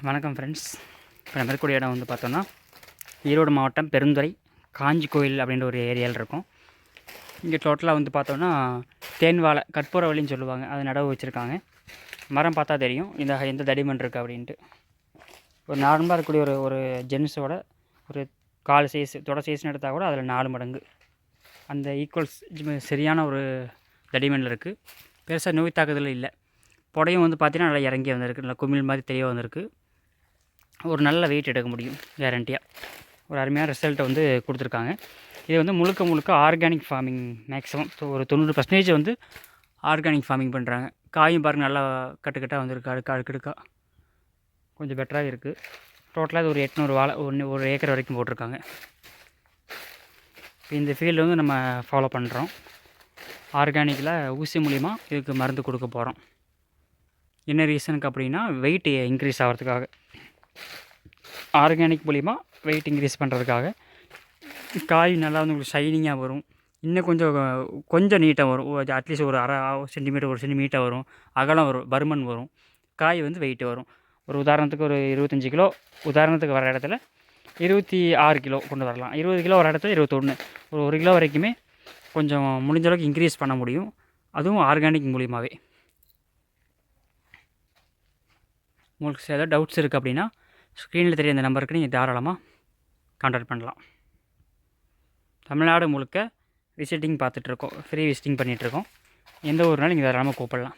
வணக்கம் ஃப்ரெண்ட்ஸ். இப்போ நம்ம இருக்கக்கூடிய இடம் வந்து பார்த்தோன்னா ஈரோடு மாவட்டம் பெருந்துறை காஞ்சி கோயில் அப்படின்ற ஒரு ஏரியாவில் இருக்கும். இங்கே டோட்டலாக வந்து பார்த்தோன்னா தேன் வாழை கற்பூர வழின்னு சொல்லுவாங்க, அது நடவு வச்சுருக்காங்க. மரம் பார்த்தா தெரியும் இந்த எந்த தடிமன் இருக்குது அப்படின்ட்டு. ஒரு நார்மலாக இருக்கக்கூடிய ஒரு ஒரு ஜென்ஸோட ஒரு கால் சைஸ் தொட சைஸ்னு எடுத்தால் கூட அதில் 4 மடங்கு அந்த ஈக்குவல்ஸ் சரியான ஒரு தடிமனில் இருக்குது. பெருசாக நோய் தாக்குதல் இல்லை. புடையும் வந்து பார்த்தீங்கன்னா நல்லா இறங்கி வந்திருக்கு, நல்லா குமிழ் மாதிரி தெரிய வந்திருக்கு. ஒரு நல்ல வெயிட் எடுக்க முடியும் கேரண்டியாக. ஒரு அருமையான ரிசல்ட்டை வந்து கொடுத்துருக்காங்க. இது வந்து முழுக்க முழுக்க ஆர்கானிக் ஃபார்மிங். மேக்ஸிமம் ஒரு 90% வந்து ஆர்கானிக் ஃபார்மிங் பண்ணுறாங்க. காயும் பாருங்கள் நல்லா கட்டுக்கட்டாக வந்திருக்கு, அடுக்கடுக்காக கொஞ்சம் பெட்டராக இருக்குது. டோட்டலாக இது ஒரு 800 வாழை ஒரு ஏக்கர் வரைக்கும் போட்டிருக்காங்க. இப்போ இந்த ஃபீல்டு வந்து நம்ம ஃபாலோ பண்ணுறோம். ஆர்கானிக்கில் ஊசி மூலிமா இதுக்கு மருந்து கொடுக்க போகிறோம். என்ன ரீசனுக்கு அப்படின்னா வெயிட் இன்க்ரீஸ் ஆகிறதுக்காக. ஆர்கானிக் மூலிமா வெயிட் இன்க்ரீஸ் பண்ணுறதுக்காக. காய் நல்லா வந்து உங்களுக்கு ஷைனிங்காக வரும். இன்னும் கொஞ்சம் நீட்டாக வரும். அட்லீஸ்ட் ஒரு அரை சென்டிமீட்டர் 1 சென்டிமீட்டர் வரும். அகலம் வரும், பருமன் வரும். காய் வந்து வெயிட் வரும். ஒரு உதாரணத்துக்கு ஒரு 25 கிலோ உதாரணத்துக்கு வர இடத்துல 26 கிலோ கொண்டு வரலாம். 20 கிலோ வர இடத்துல 21, ஒரு 1 கிலோ வரைக்குமே கொஞ்சம் முடிஞ்ச அளவுக்கு இன்க்ரீஸ் பண்ண முடியும். அதுவும் ஆர்கானிக் மூலிமாவே. உங்களுக்கு ஏதாவது டவுட்ஸ் இருக்குது அப்படின்னா ஸ்க்ரீனில் தெரிய இந்த நம்பருக்கு நீங்கள் தாராளமாக கான்டாக்ட் பண்ணலாம். தமிழ்நாடு முழுக்க விசிட்டிங் பார்த்துட்ருக்கோம், ஃப்ரீ விசிட்டிங் பண்ணிகிட்ருக்கோம். எந்த ஒரு நாள் நீங்கள் தாராளமாக கூப்பிடலாம்.